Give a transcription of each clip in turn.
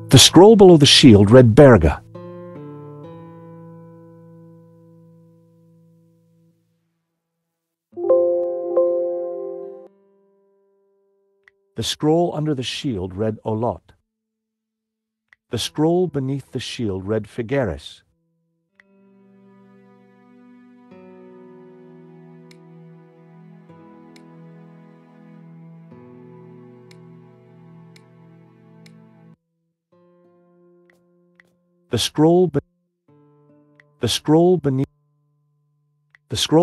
The scroll below the shield read Berga. The scroll under the shield read Olot. The scroll beneath the shield read Figueres. The scroll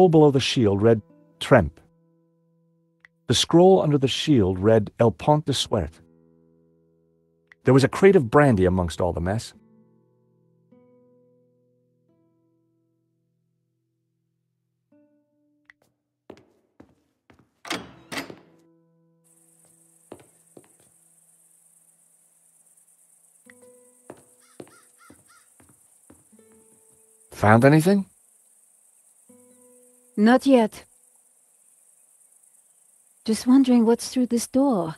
below the shield read Tremp. The scroll under the shield read El Pont de Suerte. There was a crate of brandy amongst all the mess. Found anything? Not yet. Just wondering what's through this door.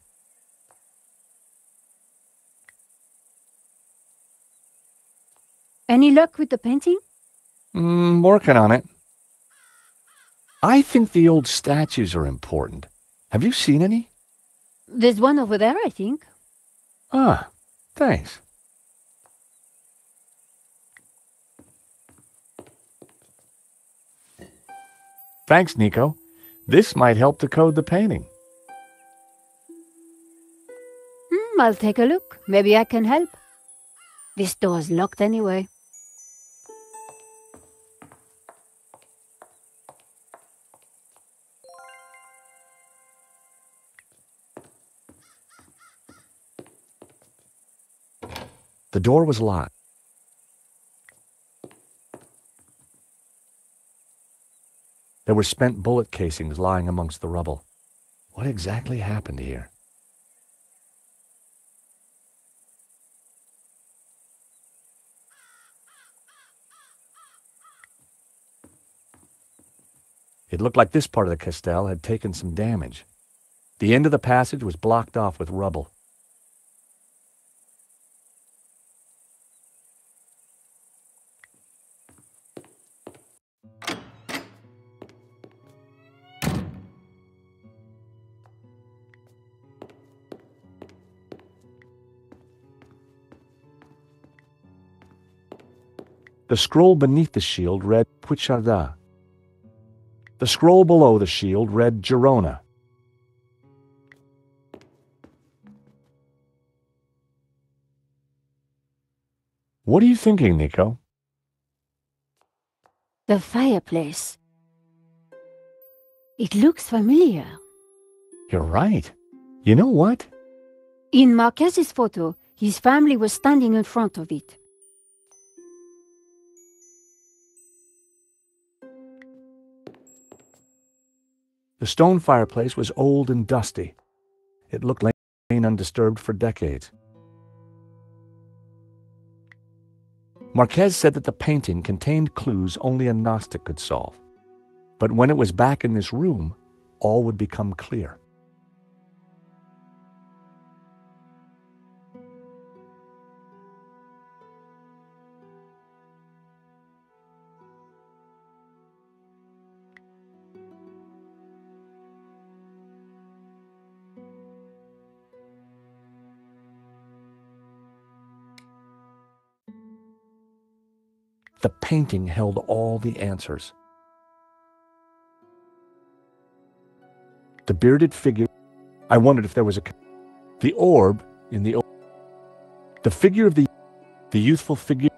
Any luck with the painting? Working on it. I think the old statues are important. Have you seen any? There's one over there, I think. Ah, thanks. Thanks, Nico. This might help to code the painting. I'll take a look. Maybe I can help. This door's locked anyway. The door was locked. There were spent bullet casings lying amongst the rubble. What exactly happened here? It looked like this part of the castell had taken some damage. The end of the passage was blocked off with rubble. The scroll beneath the shield read Puigcerdà. The scroll below the shield read Girona. What are you thinking, Nico? The fireplace. It looks familiar. You're right. You know what? In Marquez's photo, his family was standing in front of it. The stone fireplace was old and dusty. It looked like it had been undisturbed for decades. Marquez said that the painting contained clues only a Gnostic could solve. But when it was back in this room, all would become clear. The painting held all the answers. The bearded figure. I wondered if there was the orb in the figure of the youthful figure.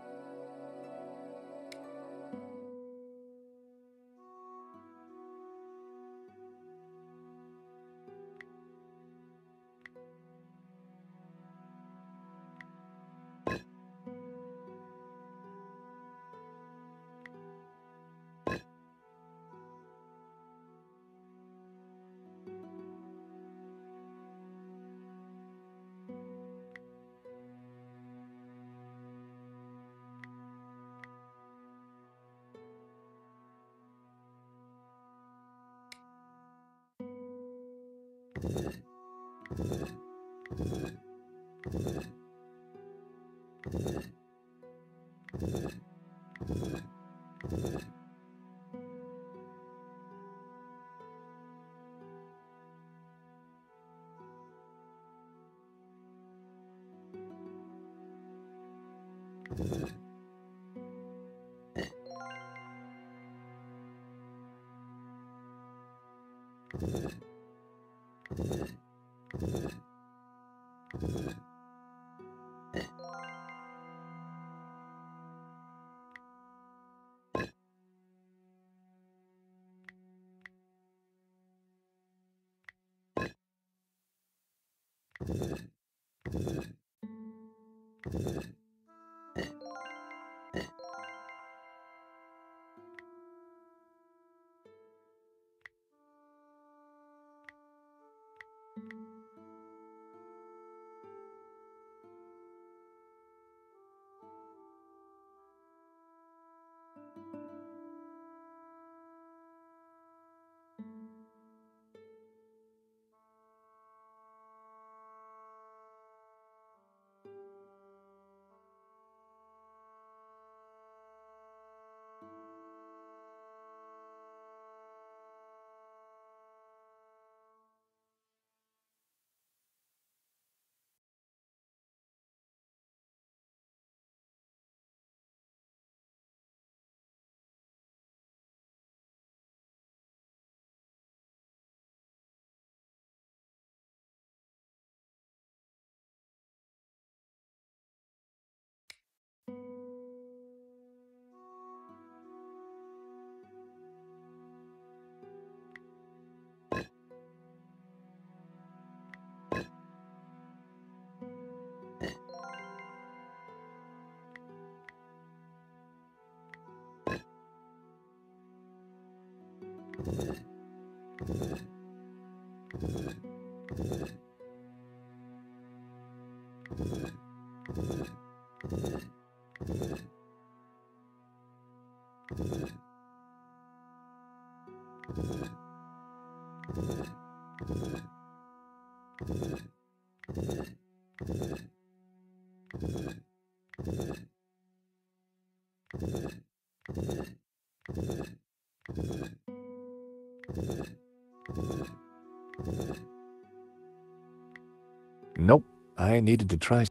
Nope, I needed to try.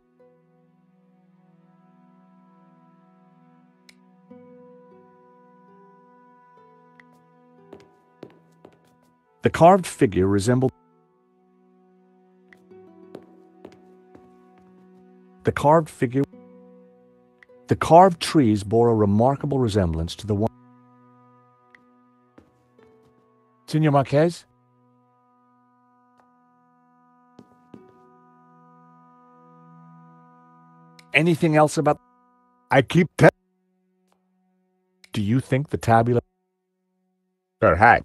The carved figure resembled the carved trees bore a remarkable resemblance to the one. Senor Marquez? Anything else about... I keep Do you think the tabula... Perhaps.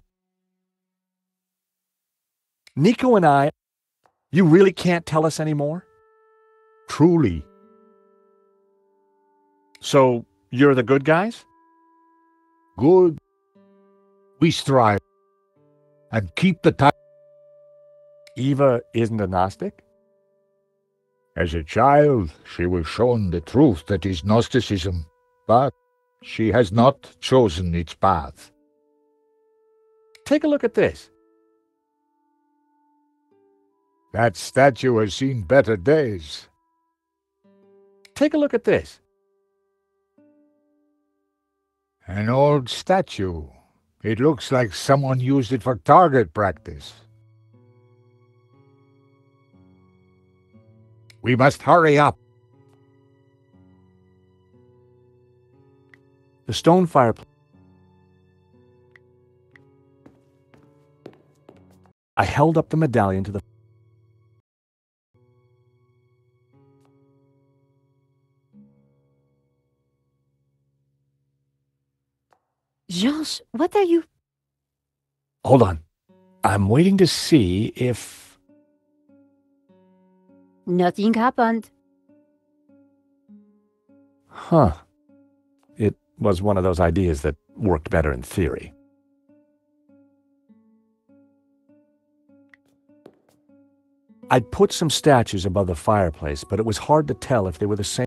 Nico and I... You really can't tell us anymore? Truly. So, you're the good guys? Good. We strive. And keep the time. Eva isn't a Gnostic? As a child, she was shown the truth that is Gnosticism, but she has not chosen its path. Take a look at this. That statue has seen better days. Take a look at this. An old statue. It looks like someone used it for target practice. We must hurry up. The stone fireplace. I held up the medallion to the... Georges, what are you... Hold on. I'm waiting to see if... Nothing happened. Huh. It was one of those ideas that worked better in theory. I'd put some statues above the fireplace, but it was hard to tell if they were the same.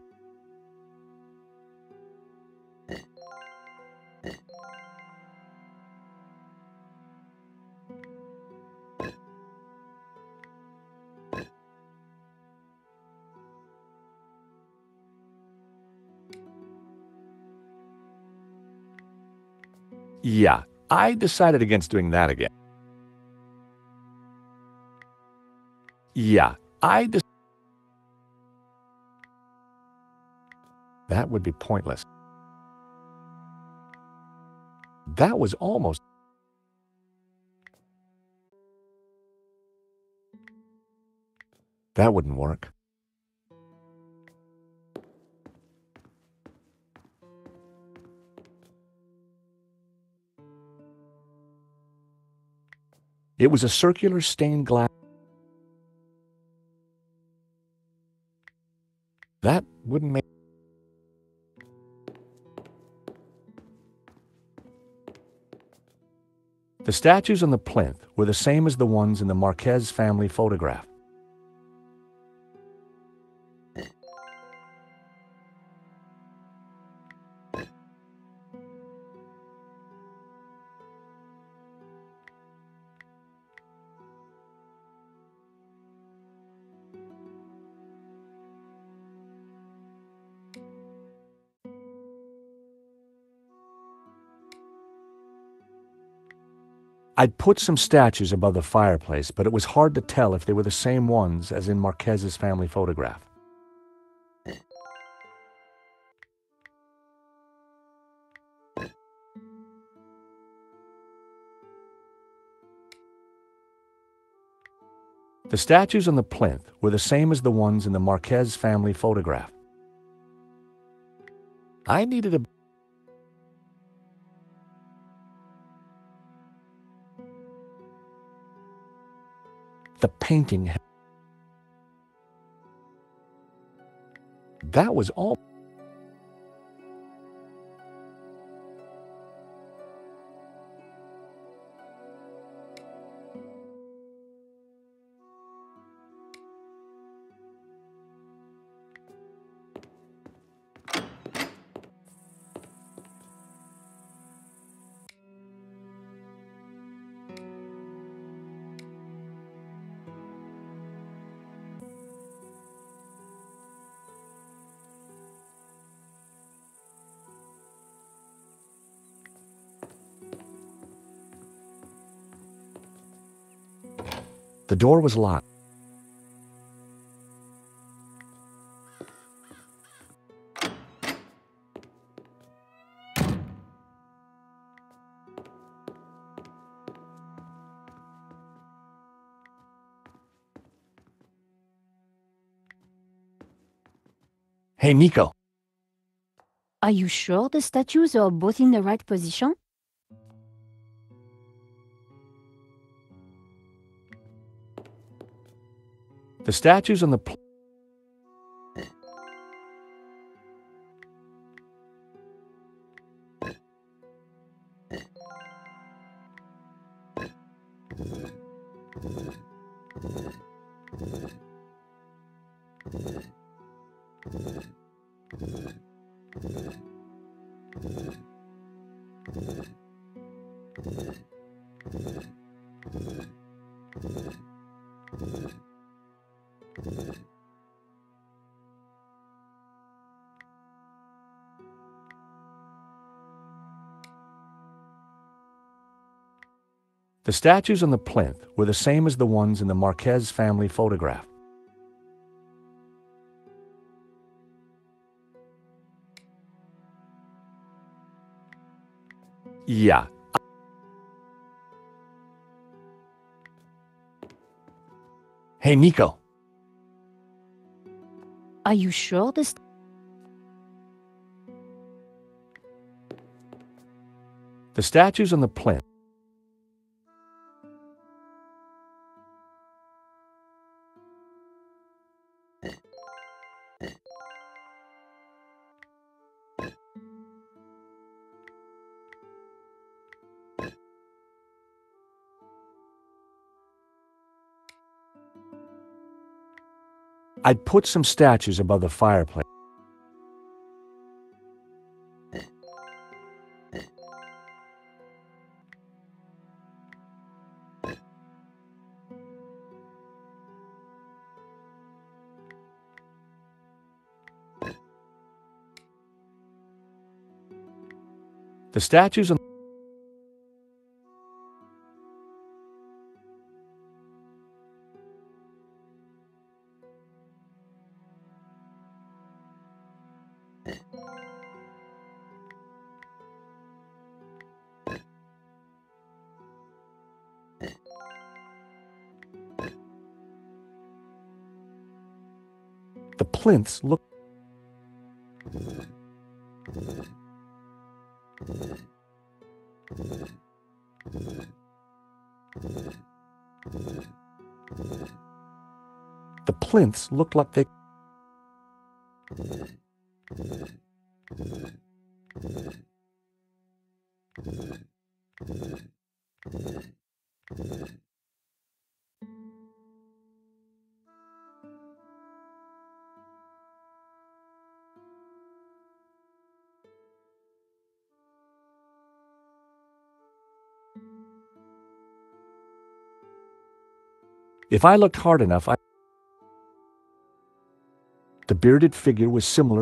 Yeah, I decided against doing that again. Yeah, that would be pointless. That was almost... That wouldn't work. It was a circular stained glass. That wouldn't make... The statues on the plinth were the same as the ones in the Marquez family photograph. I'd put some statues above the fireplace, but it was hard to tell if they were the same ones as in Marquez's family photograph. The statues on the plinth were the same as the ones in the Marquez family photograph. I needed a... The painting... That was all... The door was locked. Hey, Nico. Are you sure the statues are both in the right position? The statues on the... The statues on the plinth were the same as the ones in the Marquez family photograph. Yeah. Hey, Nico. Are you sure The statues on the plinth... I'd put some statues above the fireplace. The statues on... The plinths look... The plinths looked like they... If I looked hard enough, The bearded figure was similar.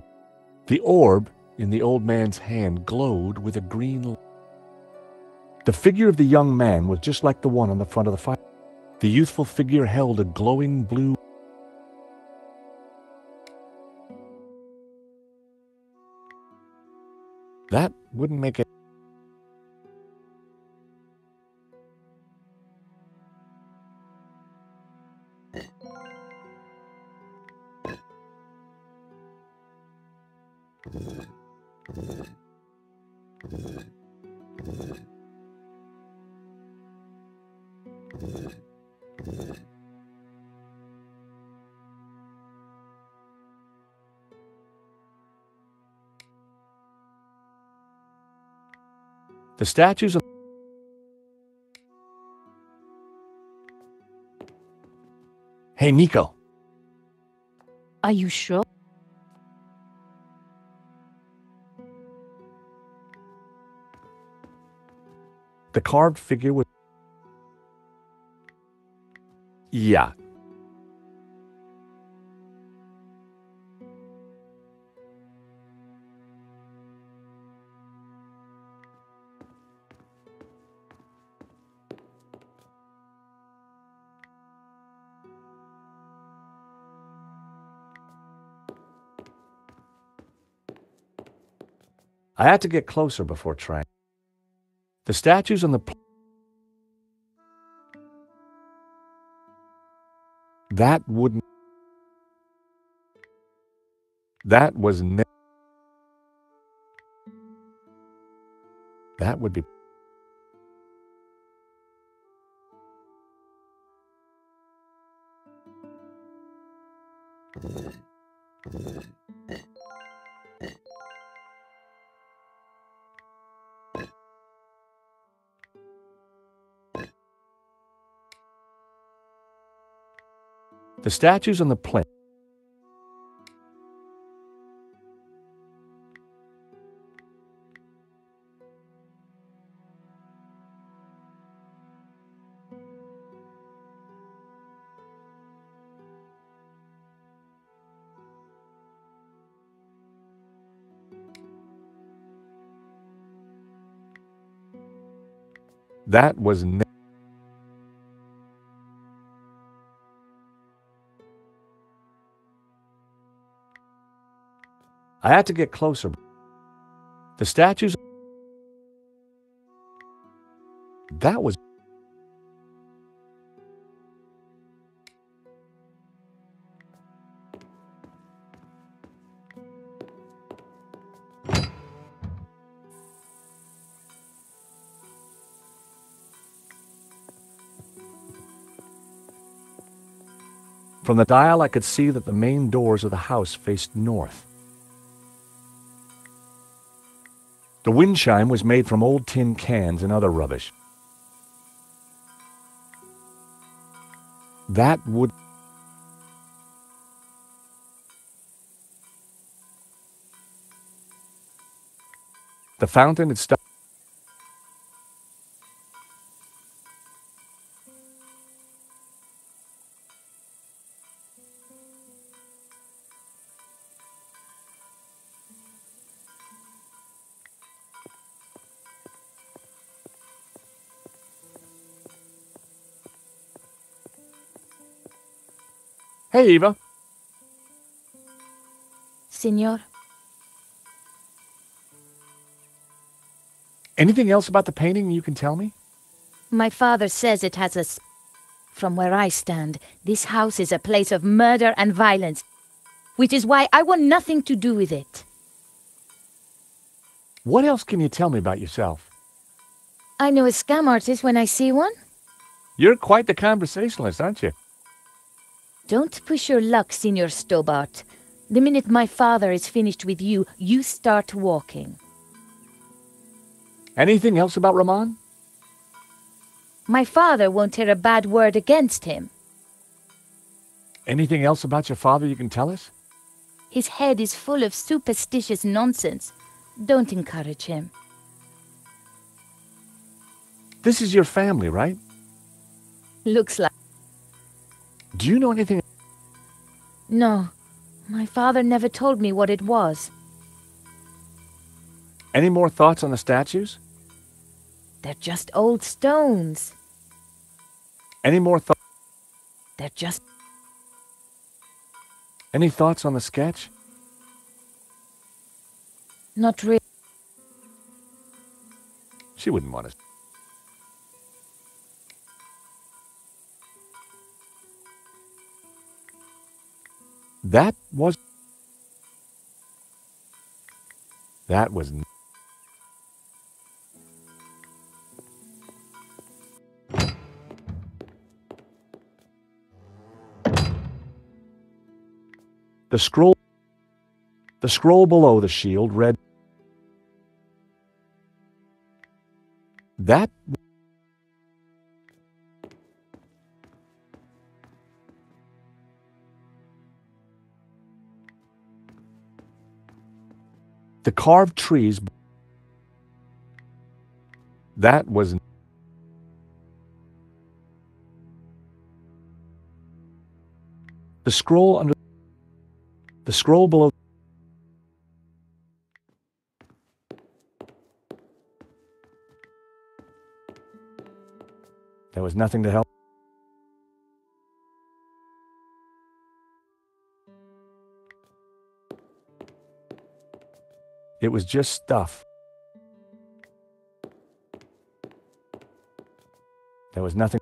The orb in the old man's hand glowed with a green light. The figure of the young man was just like the one on the front of the fire. The youthful figure held a glowing blue. That wouldn't make it. The statues of... Hey, Nico. Are you sure? The carved figure was... Yeah. I had to get closer before trying. The statues on the... That wouldn't... That was... That would be... The statues on the plinth. That was... I had to get closer. The statues... That was... From the dial, I could see that the main doors of the house faced north. The wind chime was made from old tin cans and other rubbish. That would... The fountain had stopped. Hey, Eva. Signor? Anything else about the painting you can tell me? My father says it has a... From where I stand, this house is a place of murder and violence. which is why I want nothing to do with it. What else can you tell me about yourself? I know a scam artist when I see one. You're quite the conversationalist, aren't you? Don't push your luck, Senior Stobart. The minute my father is finished with you, you start walking. Anything else about Rahman? My father won't hear a bad word against him. Anything else about your father you can tell us? His head is full of superstitious nonsense. Don't encourage him. This is your family, right? Looks like... Do you know anything? No, my father never told me what it was. Any more thoughts on the statues? They're just old stones. Any more thoughts? They're just... Any thoughts on the sketch? not really. She wouldn't want us. That was... The scroll below the shield read, that... The carved trees... That was... The scroll under... The scroll below... There was nothing to help. It was just stuff. There was nothing.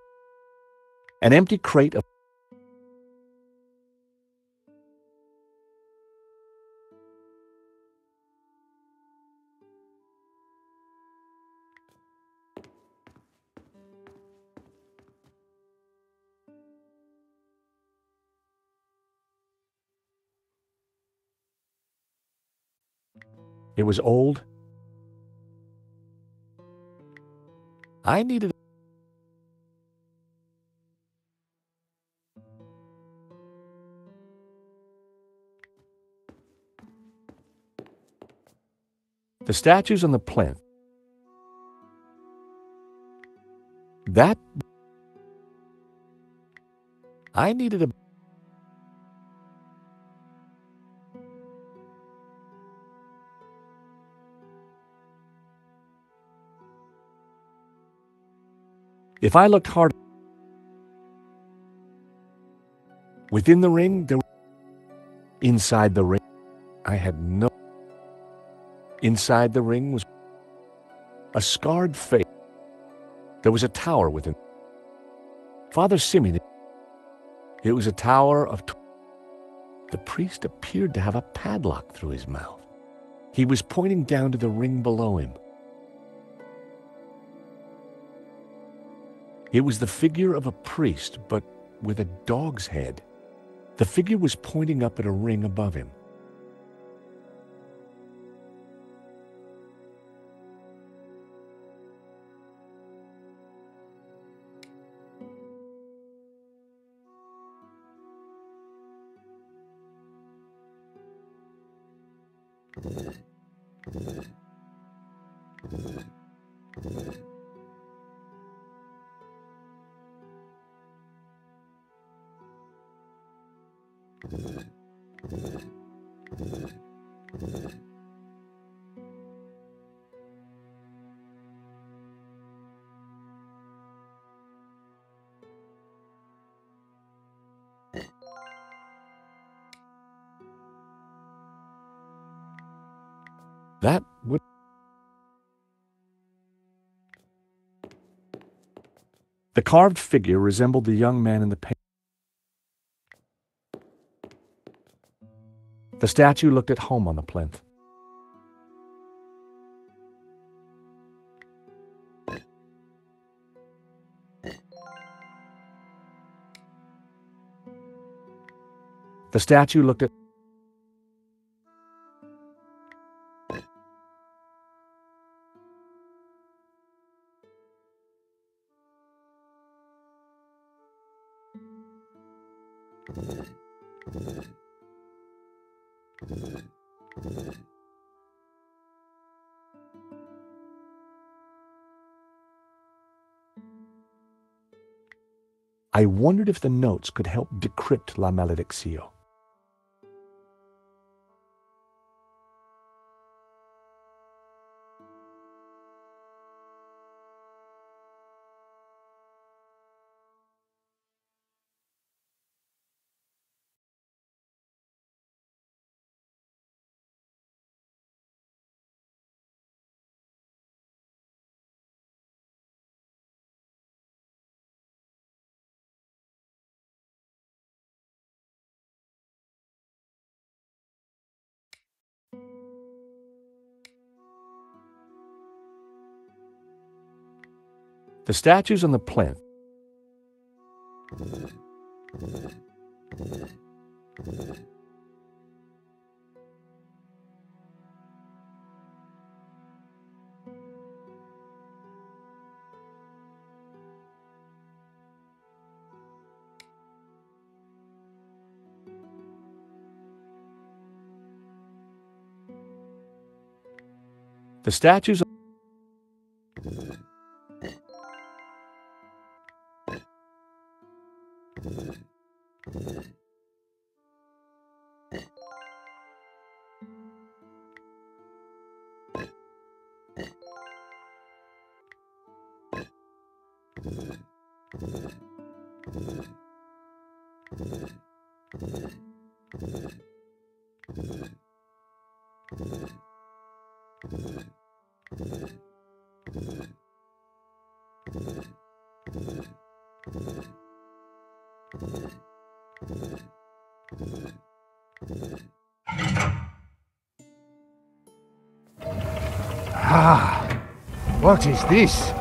An empty crate of... It was old. I needed... The statues on the plinth. That... I needed a... If I looked hard... Within the ring, there... Inside the ring, I had no... Inside the ring was a scarred face. There was a tower within. Father Simeon, it was a tower of... The priest appeared to have a padlock through his mouth. He was pointing down to the ring below him. It was the figure of a priest, but with a dog's head. The figure was pointing up at a ring above him. That would... The carved figure resembled the young man in the painting. The statue looked at home on the plinth. The statue looked at... I wondered if the notes could help decrypt La Malediccio. The statues on the plinth. The statues... Ah, what is this?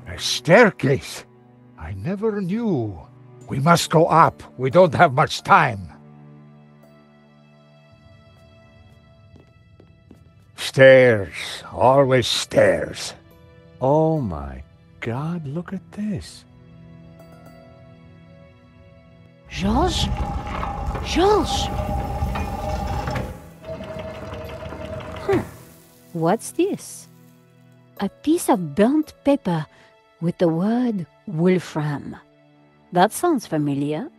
A staircase. I never knew. We must go up. We don't have much time. Stairs. Always stairs. Oh my God, look at this. Georges? Georges! What's this? A piece of burnt paper with the word Wolfram. That sounds familiar.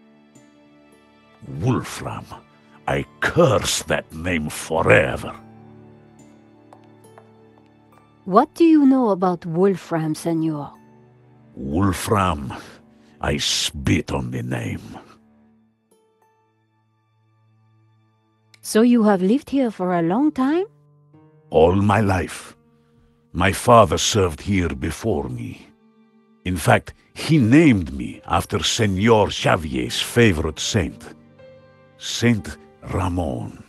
Wolfram. I curse that name forever. What do you know about Wolfram, senor? Wolfram. I spit on the name. So you have lived here for a long time? All my life. My father served here before me. In fact, he named me after Senor Xavier's favorite saint. Saint Ramon,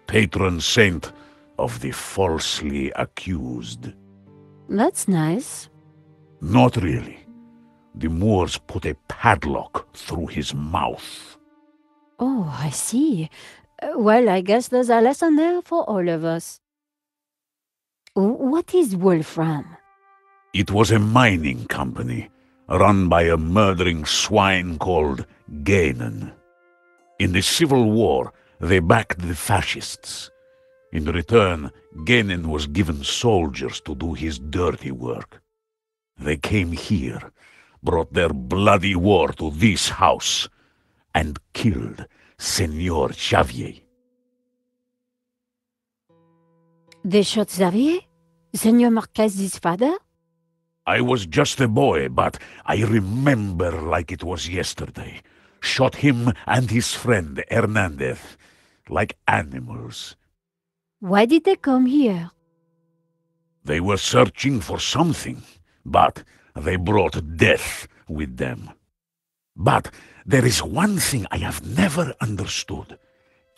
patron saint of the falsely accused. That's nice. Not really. The Moors put a padlock through his mouth. Oh, I see. Well, I guess there's a lesson there for all of us. What is Wolfram? It was a mining company, run by a murdering swine called Gainen. In the Civil War, they backed the fascists. In return, Gainen was given soldiers to do his dirty work. They came here, brought their bloody war to this house, and killed Senor Xavier. They shot Xavier? Senor Marquez's father? I was just a boy, but I remember like it was yesterday. Shot him and his friend Hernandez, like animals. Why did they come here? They were searching for something, but they brought death with them. But There is one thing I have never understood.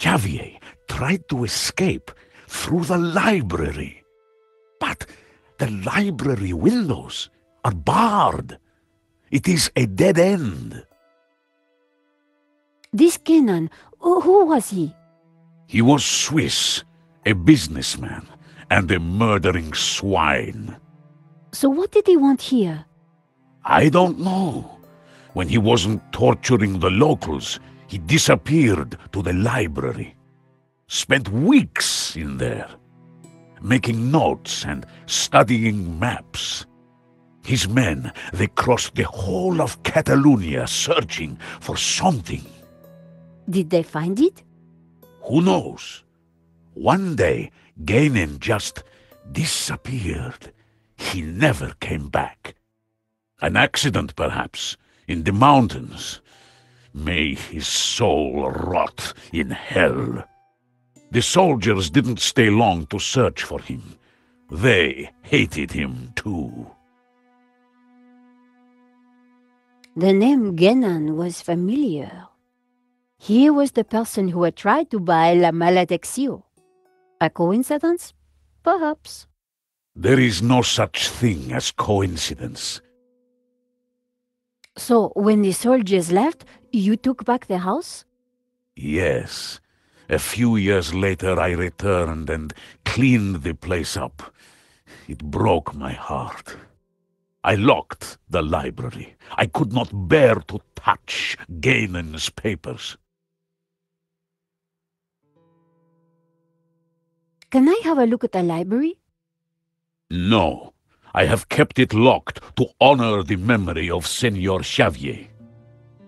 Xavier tried to escape through the library. But the library windows are barred. It is a dead end. This Kenan, who was he? He was Swiss, a businessman, and a murdering swine. So what did he want here? I don't know. When he wasn't torturing the locals, he disappeared to the library. Spent weeks in there, making notes and studying maps. His men, they crossed the whole of Catalonia searching for something. Did they find it? Who knows? One day, Gainen just disappeared. He never came back. An accident, perhaps, in the mountains. May his soul rot in hell. The soldiers didn't stay long to search for him. They hated him too. The name Genan was familiar. He was the person who had tried to buy La Maledicción. A coincidence? Perhaps. There is no such thing as coincidence. So, when the soldiers left, you took back the house? Yes. A few years later I returned and cleaned the place up. It broke my heart. I locked the library. I could not bear to touch Gainen's papers. Can I have a look at the library? No, I have kept it locked to honor the memory of Senor Xavier.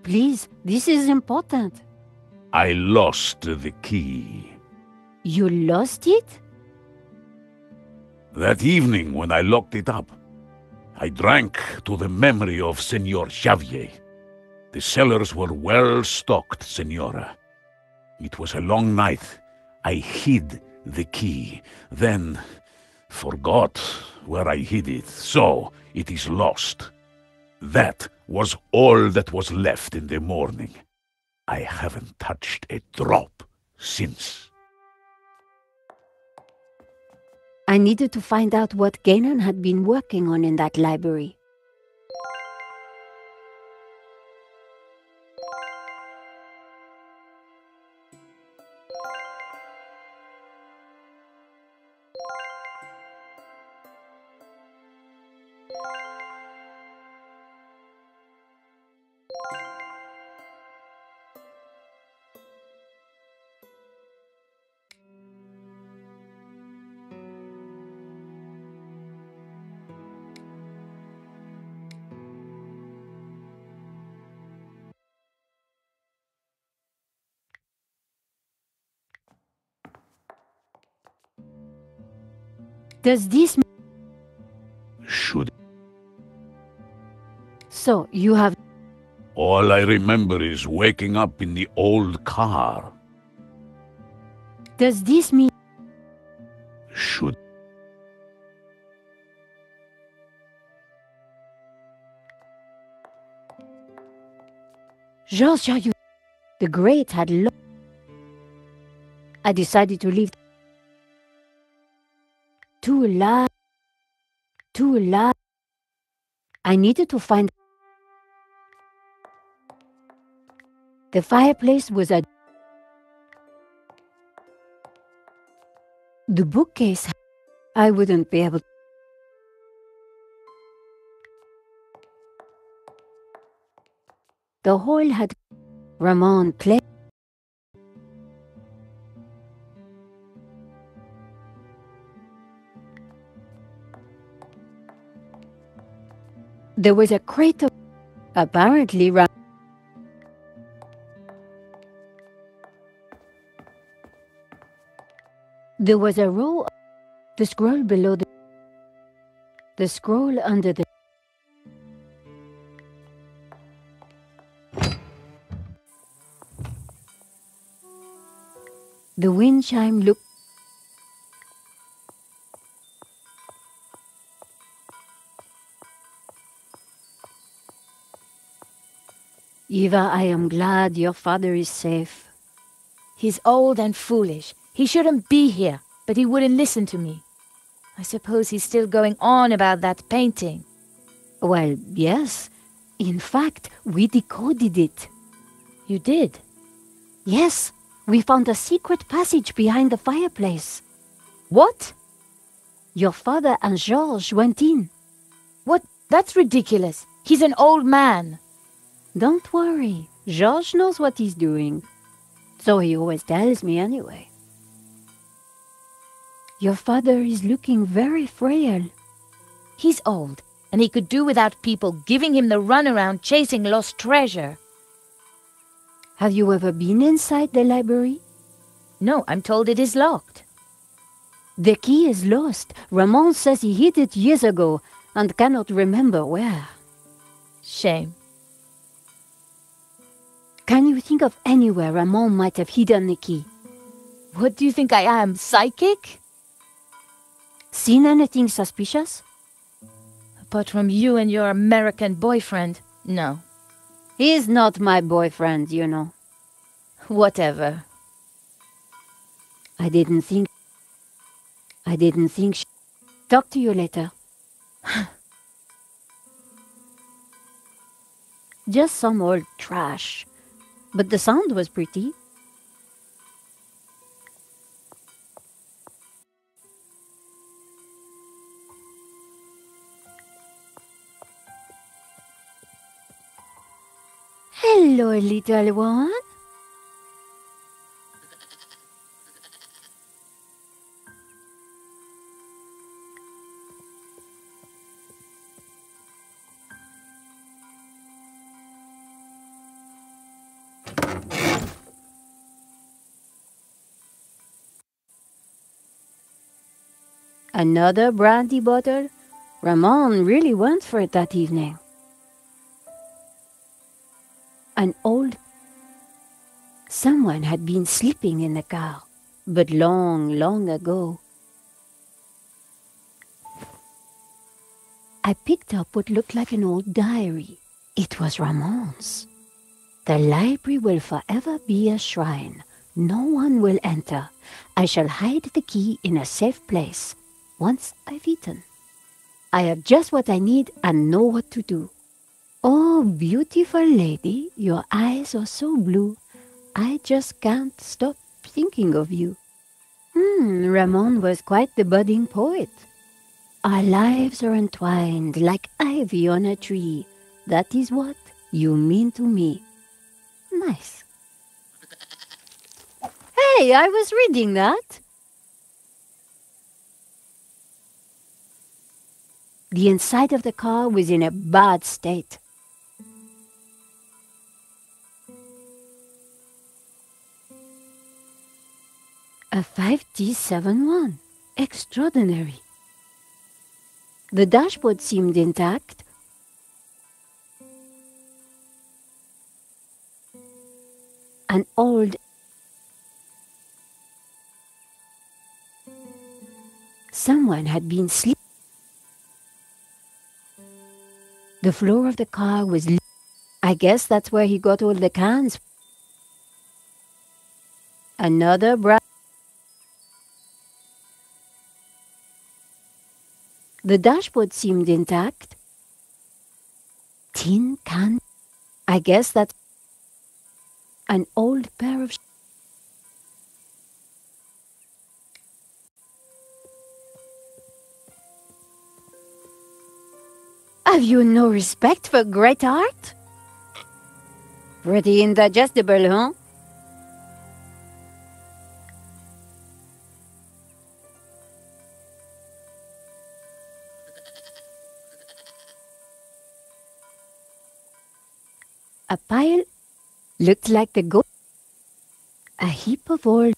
Please, this is important. I lost the key. You lost it? That evening when I locked it up, I drank to the memory of Senor Xavier. The cellars were well stocked, Senora. It was a long night. I hid the key, then forgot where I hid it, so it is lost. That was all that was left in the morning. I haven't touched a drop since. I needed to find out what Gainan had been working on in that library. Does this... Should... So, you have... All I remember is waking up in the old car. Does this mean... Should... Georges the Great had I decided to leave. Too late. I needed to find... The fireplace was at... The bookcase... I wouldn't be able... The hall had... Ramon played... There was a crate of... Apparently... There was a row of... The scroll below the... The scroll under the... The wind chime looked... Eva, I am glad your father is safe. He's old and foolish. He shouldn't be here, but he wouldn't listen to me. I suppose he's still going on about that painting. Well, yes. In fact, we decoded it. You did? Yes, we found a secret passage behind the fireplace. What? Your father and Georges went in. What? That's ridiculous. He's an old man. Don't worry, Georges knows what he's doing. So he always tells me anyway. Your father is looking very frail. He's old, and he could do without people giving him the runaround chasing lost treasure. Have you ever been inside the library? No, I'm told it is locked. The key is lost. Ramon says he hid it years ago and cannot remember where. Shame. Can you think of anywhere Ramon might have hidden the key? What do you think I am, psychic? Seen anything suspicious? Apart from you and your American boyfriend, no. He's not my boyfriend, you know. Whatever. I didn't think. Talk to you later. Just some old trash. But the sound was pretty. Hello, little one. Another brandy bottle? Ramon really went for it that evening. Someone had been sleeping in the car, but long, long ago. I picked up what looked like an old diary. It was Ramon's. The library will forever be a shrine. No one will enter. I shall hide the key in a safe place. Once I've eaten, I have just what I need and know what to do. Oh, beautiful lady, your eyes are so blue. I just can't stop thinking of you. Ramon was quite the budding poet. Our lives are entwined like ivy on a tree. That is what you mean to me. Nice. Hey, I was reading that. The inside of the car was in a bad state. A 5T71. Extraordinary. The dashboard seemed intact. An old... Someone had been sleeping. The floor of the car was... I guess that's where he got all the cans. Another The dashboard seemed intact. Tin can. I guess that's an old pair of... Have you no respect for great art? Pretty indigestible, huh? A pile looked like the goat. A heap of old...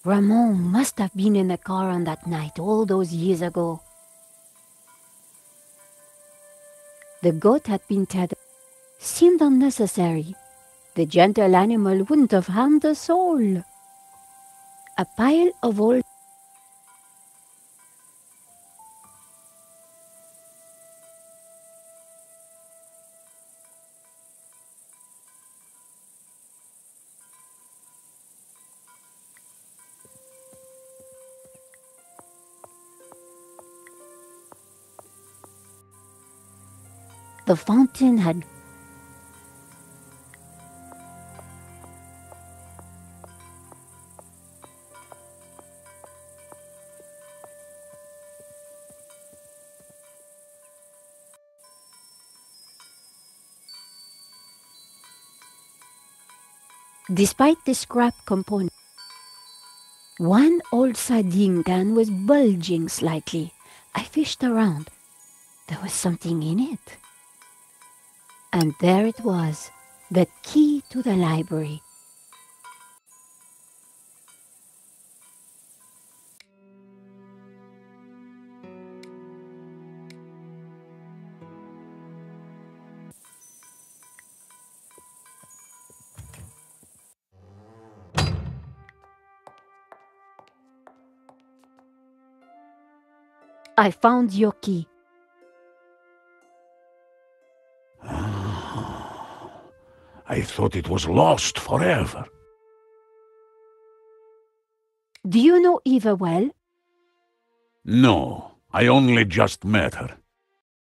Ramon must have been in the car on that night all those years ago. The goat had been tethered. Seemed unnecessary. The gentle animal wouldn't have harmed a soul. A pile of old... The fountain had Despite the scrap component, one old sardine can was bulging slightly. I fished around. There was something in it. And there it was, the key to the library. I found your key. I thought it was lost forever. Do you know Eva well? No, I only just met her.